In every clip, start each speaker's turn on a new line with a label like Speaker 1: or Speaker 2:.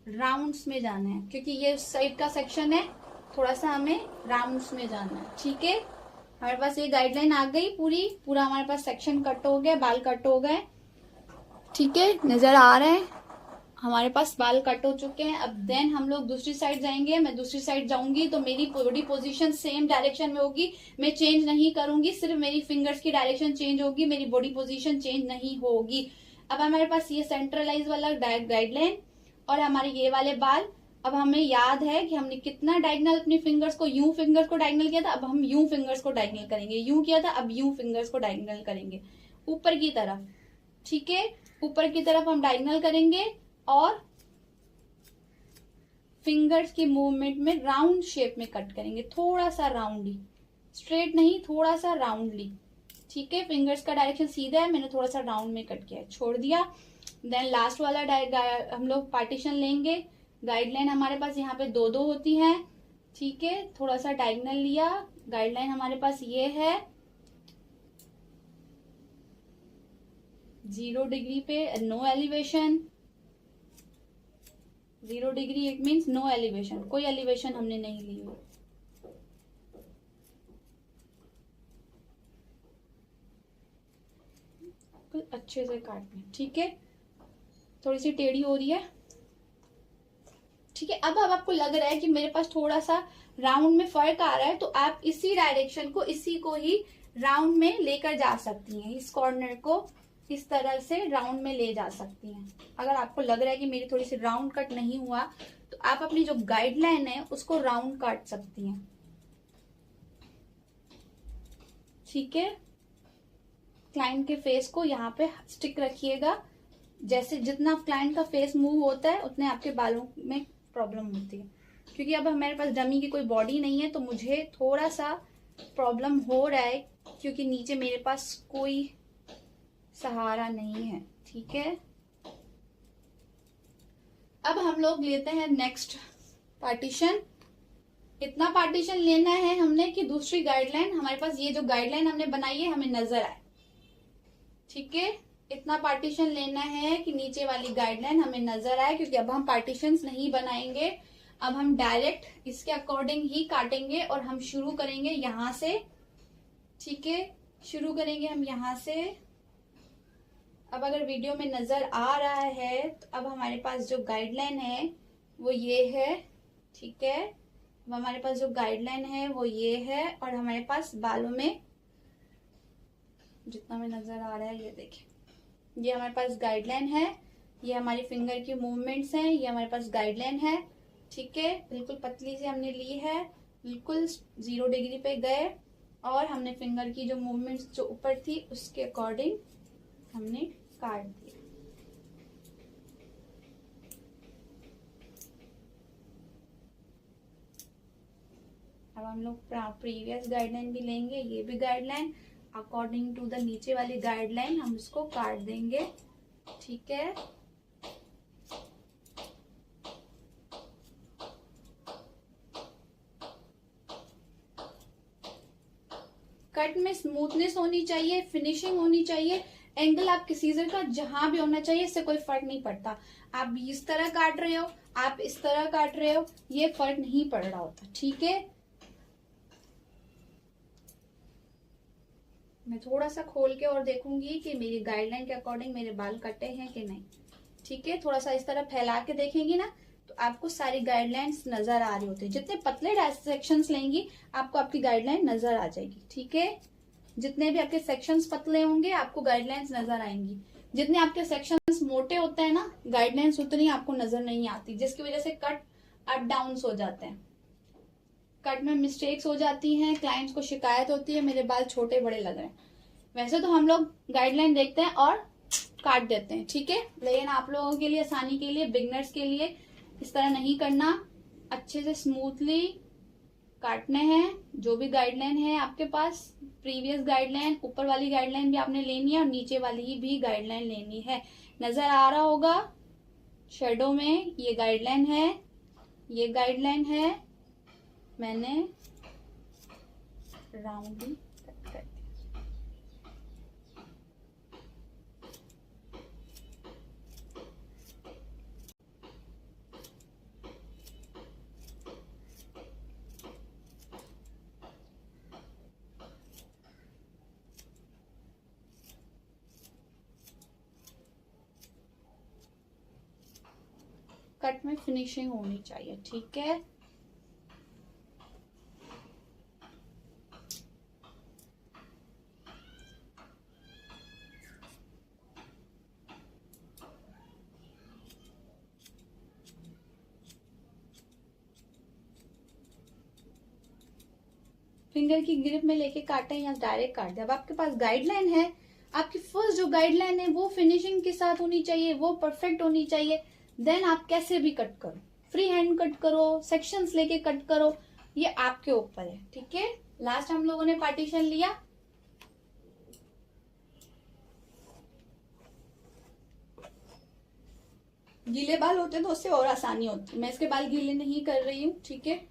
Speaker 1: Rounds में जाना है, क्योंकि ये साइड का सेक्शन है, थोड़ा सा हमें राउंड्स में जाना है। ठीक है, हमारे पास ये गाइडलाइन आ गई, पूरा हमारे पास सेक्शन कट हो गया, बाल कट हो गए। ठीक है, नजर आ रहे हैं, हमारे पास बाल कट हो चुके हैं। अब देन हम लोग दूसरी साइड जाएंगे। मैं दूसरी साइड जाऊंगी तो मेरी बॉडी पोजीशन सेम डायरेक्शन में होगी, मैं चेंज नहीं करूंगी, सिर्फ मेरी फिंगर्स की डायरेक्शन चेंज होगी, मेरी बॉडी पोजीशन चेंज नहीं होगी। अब हमारे पास ये सेंट्रलाइज वाला गाइडलाइन और हमारे ये वाले बाल। अब हमें याद है कि हमने कितना डायगनल अपनी फिंगर्स को, यूं फिंगर्स को डायगनल किया था, अब हम यूं फिंगर्स को डायगनल करेंगे, यूं किया था, अब यूं फिंगर्स को डायगनल करेंगे ऊपर की तरफ। ठीक है, ऊपर की तरफ हम डायगनल करेंगे और फिंगर्स की मूवमेंट में राउंड शेप में कट करेंगे, थोड़ा सा राउंडली, स्ट्रेट नहीं, थोड़ा सा राउंडली। ठीक है, फिंगर्स का डायरेक्शन सीधा है, मैंने थोड़ा सा राउंड में कट किया, छोड़ दिया। देन लास्ट वाला हम लोग पार्टीशन लेंगे। गाइडलाइन हमारे पास यहाँ पे दो दो होती है। ठीक है, थोड़ा सा डायगनल लिया, गाइडलाइन हमारे पास ये है 0 डिग्री पे, no elevation. 0 degree it means no elevation, कोई एलिवेशन हमने नहीं ली हुई। अच्छे से काटना। ठीक है, थोड़ी सी टेढ़ी हो रही है। ठीक है, अब आपको लग रहा है कि मेरे पास थोड़ा सा राउंड में फर्क आ रहा है, तो आप इसी डायरेक्शन को, इसी को ही राउंड में लेकर जा सकती हैं। इस कॉर्नर को इस तरह से राउंड में ले जा सकती हैं। अगर आपको लग रहा है कि मेरी थोड़ी सी राउंड कट नहीं हुआ, तो आप अपनी जो गाइडलाइन है उसको राउंड काट सकती हैं। ठीक है, क्लाइंट के फेस को यहाँ पे स्टिक रखिएगा। जैसे जितना क्लाइंट का फेस मूव होता है उतने आपके बालों में प्रॉब्लम होती है, क्योंकि अब हमारे पास डमी की कोई बॉडी नहीं है, तो मुझे थोड़ा सा प्रॉब्लम हो रहा है, क्योंकि नीचे मेरे पास कोई सहारा नहीं है। ठीक है, अब हम लोग लेते हैं नेक्स्ट पार्टीशन। इतना पार्टीशन लेना है हमने कि दूसरी गाइडलाइन हमारे पास, ये जो गाइडलाइन हमने बनाई है हमें नजर आए। ठीक है, इतना पार्टीशन लेना है कि नीचे वाली गाइडलाइन हमें नजर आए, क्योंकि अब हम पार्टीशंस नहीं बनाएंगे, अब हम डायरेक्ट इसके अकॉर्डिंग ही काटेंगे और हम शुरू करेंगे यहां से। ठीक है, शुरू करेंगे हम यहां से। अब अगर वीडियो में नजर आ रहा है तो अब हमारे पास जो गाइडलाइन है वो ये है। ठीक है, अब हमारे पास जो गाइडलाइन है वो ये है, और हमारे पास बालों में जितना में नजर आ रहा है ये देखें, ये हमारे पास गाइडलाइन है, ये हमारी फिंगर की मूवमेंट्स हैं, ये हमारे पास गाइडलाइन है। ठीक है, बिल्कुल पतली सी हमने ली है, बिल्कुल 0 डिग्री पे गए, और हमने फिंगर की जो मूवमेंट्स जो ऊपर थी उसके अकॉर्डिंग हमने काट दिया। अब हम लोग प्रीवियस गाइडलाइन भी लेंगे, ये भी गाइडलाइन अकॉर्डिंग टू द नीचे वाली गाइडलाइन हम इसको काट देंगे। ठीक है, कट में स्मूथनेस होनी चाहिए, फिनिशिंग होनी चाहिए, एंगल आपके सीजर का जहां भी होना चाहिए, इससे कोई फर्क नहीं पड़ता। आप इस तरह काट रहे हो, आप इस तरह काट रहे हो, ये फर्क नहीं पड़ रहा होता। ठीक है, मैं थोड़ा सा खोल के और देखूंगी कि मेरी गाइडलाइन के अकॉर्डिंग मेरे बाल कटे हैं कि नहीं। ठीक है, थोड़ा सा इस तरह फैला के देखेंगी ना तो आपको सारी गाइडलाइंस नजर आ रही होती है। जितने पतले सेक्शंस लेंगी आपको आपकी गाइडलाइन नजर आ जाएगी। ठीक है, जितने भी आपके सेक्शंस पतले होंगे आपको गाइडलाइंस नजर आएंगी, जितने आपके सेक्शंस मोटे होते हैं ना गाइडलाइंस उतनी आपको नजर नहीं आती, जिसकी वजह से कट अप डाउन हो जाते हैं, कट में मिस्टेक्स हो जाती हैं, क्लाइंट्स को शिकायत होती है मेरे बाल छोटे बड़े लग रहे हैं। वैसे तो हम लोग गाइडलाइन देखते हैं और काट देते हैं। ठीक है, लेकिन आप लोगों के लिए, आसानी के लिए, बिगनर्स के लिए इस तरह नहीं करना, अच्छे से स्मूथली काटने हैं। जो भी गाइडलाइन है आपके पास, प्रीवियस गाइडलाइन, ऊपर वाली गाइडलाइन भी आपने लेनी है और नीचे वाली ही भी गाइडलाइन लेनी है। नजर आ रहा होगा शेडो में, ये गाइडलाइन है, ये गाइडलाइन है, मैंने राउंडली कट कर दिया। कट में फिनिशिंग होनी चाहिए, ठीक है। फिंगर की ग्रिप में लेके काटे या डायरेक्ट काट दे। अब आपके पास गाइडलाइन है, आपकी फर्स्ट जो गाइडलाइन है वो फिनिशिंग के साथ होनी चाहिए, वो परफेक्ट होनी चाहिए। देन आप कैसे भी कट करो, फ्री हैंड कट करो, सेक्शंस लेके कट करो, ये आपके ऊपर है, ठीक है। लास्ट हम लोगों ने पार्टीशन लिया, गीले बाल होते तो उससे और आसानी होती, मैं इसके बाल गीले नहीं कर रही हूँ, ठीक है।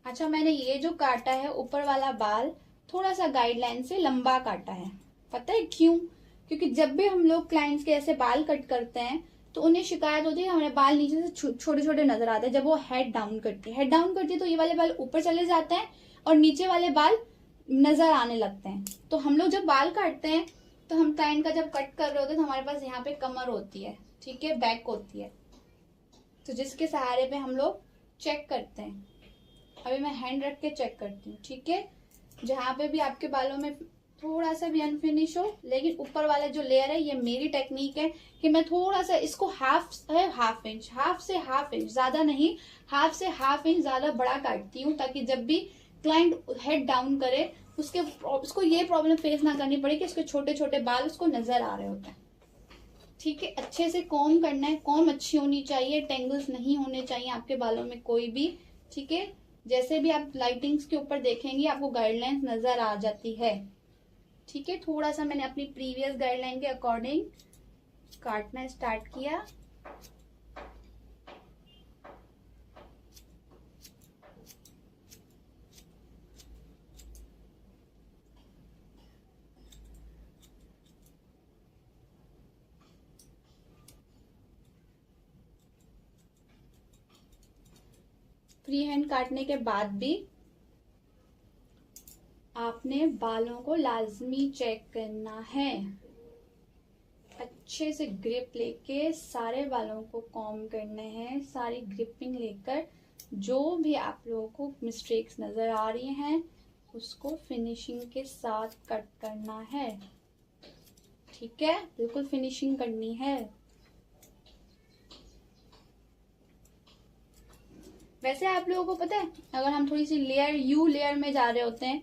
Speaker 1: अच्छा, मैंने ये जो काटा है ऊपर वाला बाल थोड़ा सा गाइडलाइन से लंबा काटा है, पता है क्यों? क्योंकि जब भी हम लोग क्लाइंट्स के ऐसे बाल कट करते हैं तो उन्हें शिकायत होती है हमारे बाल नीचे से छोटे छोटे नजर आते हैं। जब वो हेड डाउन करती है तो ये वाले बाल ऊपर चले जाते हैं और नीचे वाले बाल नजर आने लगते हैं। तो हम लोग जब बाल काटते हैं तो हम क्लाइंट का जब कट कर रहे होते हैं तो हमारे पास यहाँ पे कमर होती है, ठीक है, बैक होती है, तो जिसके सहारे पे हम लोग चेक करते हैं। अभी मैं हैंड रख के चेक करती हूँ, ठीक है। जहां पे भी आपके बालों में थोड़ा सा भी अनफिनिश हो, लेकिन ऊपर वाला जो लेयर है, ये मेरी टेक्निक है कि मैं थोड़ा सा इसको हाफ इंच, हाफ से हाफ इंच, ज्यादा नहीं, हाफ से हाफ इंच ज्यादा बड़ा काटती हूँ, ताकि जब भी क्लाइंट हेड डाउन करे उसको ये प्रॉब्लम फेस ना करनी पड़े कि उसके छोटे छोटे बाल उसको नजर आ रहे होते हैं, ठीक है। अच्छे से कॉम्ब करना है, कॉम्ब अच्छी होनी चाहिए, टेंगल्स नहीं होने चाहिए आपके बालों में कोई भी, ठीक है। जैसे भी आप लाइटिंग्स के ऊपर देखेंगे आपको गाइडलाइंस नजर आ जाती है, ठीक है। थोड़ा सा मैंने अपनी प्रीवियस गाइडलाइन के अकॉर्डिंग काटना स्टार्ट किया। फ्री हैंड काटने के बाद भी आपने बालों को लाजमी चेक करना है, अच्छे से ग्रिप लेके सारे बालों को कॉम्ब करने हैं, सारी ग्रिपिंग लेकर जो भी आप लोगों को मिस्टेक्स नजर आ रही हैं उसको फिनिशिंग के साथ कट करना है, ठीक है, बिल्कुल फिनिशिंग करनी है। वैसे आप लोगों को पता है, अगर हम थोड़ी सी यू लेयर में जा रहे होते हैं,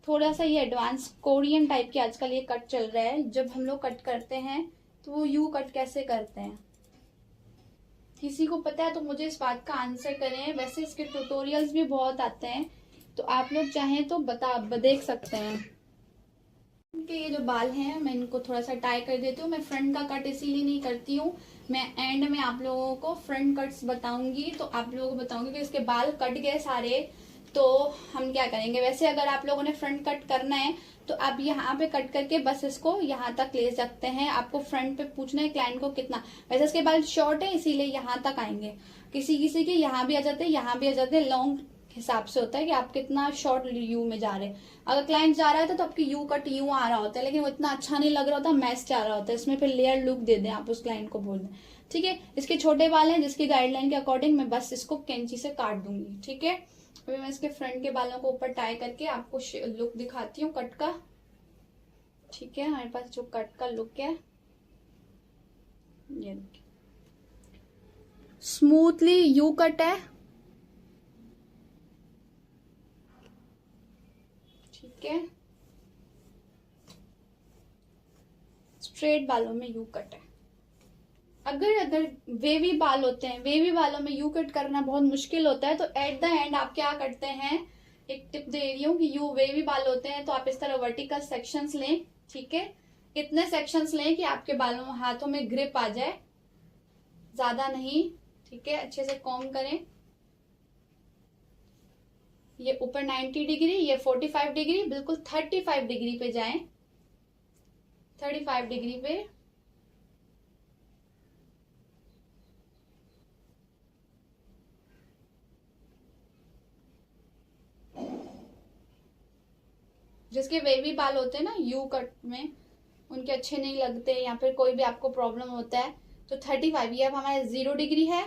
Speaker 1: थोड़ा सा ये एडवांस कोरियन टाइप के आजकल ये कट चल रहा है, जब हम लोग कट करते हैं तो वो यू कट कैसे करते हैं, किसी को पता है तो मुझे इस बात का आंसर करें। वैसे इसके ट्यूटोरियल्स भी बहुत आते हैं, तो आप लोग चाहें तो देख सकते हैं। इनके ये जो बाल हैं मैं इनको थोड़ा सा टाई कर देती हूँ। मैं फ्रंट का कट इसीलिए नहीं करती हूँ, मैं एंड में आप लोगों को फ्रंट कट्स बताऊंगी, तो आप लोगों को बताऊंगी कि इसके बाल कट गए सारे तो हम क्या करेंगे। वैसे अगर आप लोगों ने फ्रंट कट करना है तो आप यहाँ पे कट करके बस इसको यहाँ तक ले सकते हैं। आपको फ्रंट पे पूछना है क्लाइंट को कितना, वैसे इसके बाल शॉर्ट है इसीलिए यहाँ तक आएंगे, किसी किसी के यहाँ भी आ जाते हैं, यहाँ भी आ जाते हैं, लॉन्ग हिसाब से होता है कि आप कितना शॉर्ट यू में जा रहे हैं। अगर क्लाइंट जा रहा है तो आपकी यू कट यू आ रहा होता है, लेकिन वो इतना अच्छा नहीं लग रहा होता, मैच जा रहा होता है, इसमें फिर लेयर लुक दे दें, आप उस क्लाइंट को बोल दें, ठीक है। इसके छोटे बाल हैं जिसकी गाइडलाइन के अकॉर्डिंग मैं बस इसको कैंची से काट दूंगी, ठीक है। अभी मैं इसके फ्रंट के बालों को ऊपर टाई करके आपको लुक दिखाती हूँ कट का, ठीक है। हमारे पास जो कट का लुक है ये स्मूथली यू कट है, ठीक है, स्ट्रेट बालों में यू कट है। अगर वेवी बाल होते हैं, वेवी बालों में यू कट करना बहुत मुश्किल होता है, तो एट द एंड आप क्या करते हैं, एक टिप दे रही हूँ कि यू वेवी बाल होते हैं तो आप इस तरह वर्टिकल सेक्शंस लें, ठीक है। इतने सेक्शंस लें कि आपके बालों में हाथों में ग्रिप आ जाए, ज्यादा नहीं, ठीक है। अच्छे से कॉम्ब करें, ये ऊपर 90 डिग्री, ये 45 डिग्री, बिल्कुल 35 डिग्री पे जाएं, 35 डिग्री पे जिसके वेवी बाल होते हैं ना यू कट में, उनके अच्छे नहीं लगते, या फिर कोई भी आपको प्रॉब्लम होता है, तो 35, ये अब हमारे 0 डिग्री है,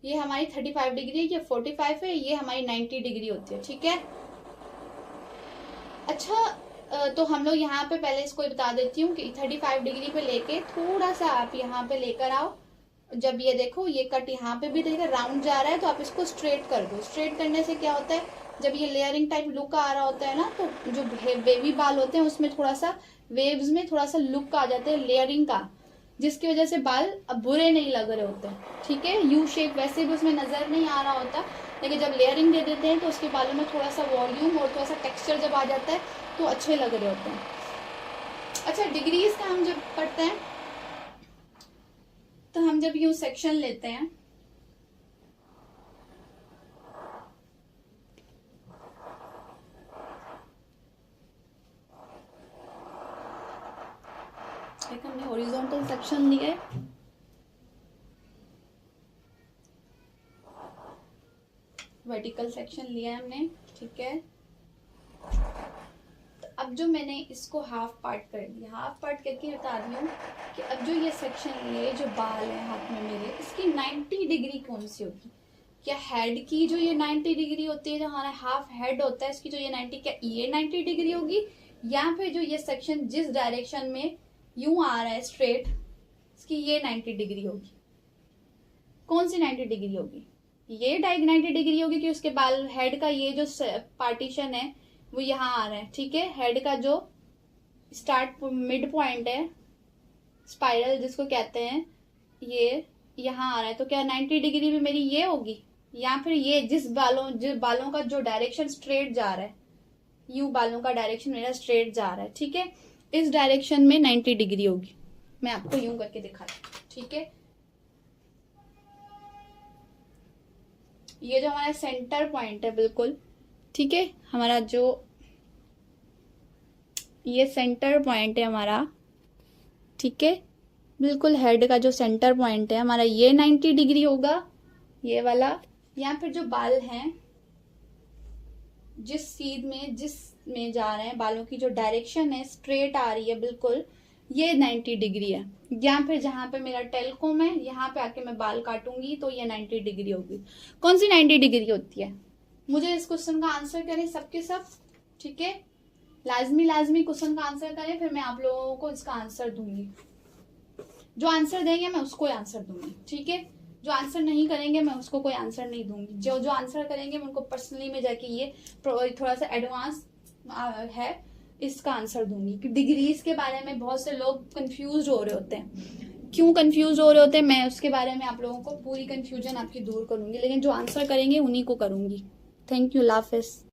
Speaker 1: ये हमारी 35 डिग्री है, ये 45 है, ये हमारी 90 डिग्री होती है। ठीक है, अच्छा तो हम लोग यहाँ पे पहले इसको बता देती हूँ कि 35 डिग्री पे लेके थोड़ा सा आप यहाँ पे लेकर आओ। जब ये देखो ये कट यहाँ पे भी देखिए राउंड जा रहा है, तो आप इसको स्ट्रेट कर दो। स्ट्रेट करने से क्या होता है, जब ये लेयरिंग टाइप लुक आ रहा होता है ना, तो जो बेबी बाल होते हैं उसमें थोड़ा सा वेव्स में थोड़ा सा लुक आ जाता है लेयरिंग का, जिसकी वजह से बाल अब बुरे नहीं लग रहे होते हैं। ठीक है, यू शेप वैसे भी उसमें नजर नहीं आ रहा होता, लेकिन जब लेयरिंग दे देते हैं तो उसके बालों में थोड़ा सा वॉल्यूम और थोड़ा सा टेक्सचर जब आ जाता है तो अच्छे लग रहे होते हैं। अच्छा, डिग्रीज का हम जब पढ़ते हैं तो हम जब यू सेक्शन लेते हैं, एक हमने हॉरिजॉन्टल सेक्शन लिया है, वर्टिकल सेक्शन लिया है हमने। ठीक है, तो अब जो मैंने इसको हाफ पार्ट कर दिया, हाफ पार्ट करके बता रही हूँ कि अब जो ये सेक्शन ये जो बाल है हाथ में मेरे, इसकी 90 डिग्री कौन सी होगी? क्या हेड की जो ये 90 डिग्री होती है, जो हमारा हाफ हेड होता है इसकी जो ये 90, क्या ये 90 डिग्री होगी, या फिर जो ये सेक्शन जिस डायरेक्शन में यूं आ रहा है स्ट्रेट, इसकी ये 90 डिग्री होगी? कौन सी 90 डिग्री होगी? ये 90 डिग्री होगी कि उसके बाल हेड का ये जो पार्टीशन है वो यहाँ आ रहा है। ठीक है, हेड का जो स्टार्ट मिड पॉइंट है, स्पाइरल जिसको कहते हैं, ये यहाँ आ रहा है, तो क्या 90 डिग्री में मेरी ये होगी, या फिर ये जिस बालों का जो डायरेक्शन स्ट्रेट जा रहा है, यूं बालों का डायरेक्शन मेरा स्ट्रेट जा रहा है। ठीक है, इस डायरेक्शन में 90 डिग्री होगी। मैं आपको यूं करके दिखाती हूँ। ठीक है, ये जो हमारा सेंटर पॉइंट है बिल्कुल, ठीक है, हमारा जो ये सेंटर पॉइंट है हमारा, ठीक है, बिल्कुल हेड का जो सेंटर पॉइंट है हमारा, ये 90 डिग्री होगा ये वाला, या फिर जो बाल हैं जिसमें जा रहे हैं, बालों की जो डायरेक्शन है स्ट्रेट आ रही है बिल्कुल, ये 90 डिग्री है, या फिर जहां पे मेरा टेलकोम है यहाँ पे आके मैं बाल काटूंगी तो ये 90 डिग्री होगी। कौन सी 90 डिग्री होती है? मुझे इस क्वेश्चन का आंसर करें सबके सब। ठीक है, लाजमी क्वेश्चन का आंसर करें, फिर मैं आप लोगों को इसका आंसर दूंगी। जो आंसर देंगे मैं उसको आंसर दूंगी। ठीक है, जो आंसर नहीं करेंगे मैं उसको कोई आंसर नहीं दूंगी। जो आंसर करेंगे मैं उनको पर्सनली में जाके ये थोड़ा सा एडवांस है इसका आंसर दूंगी। कि डिग्रीज के बारे में बहुत से लोग कंफ्यूज हो रहे होते हैं, क्यों कंफ्यूज हो रहे होते हैं, मैं उसके बारे में आप लोगों को पूरी कंफ्यूजन आपकी दूर करूंगी, लेकिन जो आंसर करेंगे उन्हीं को करूंगी। थैंक यू, अल्लाह हाफिज़।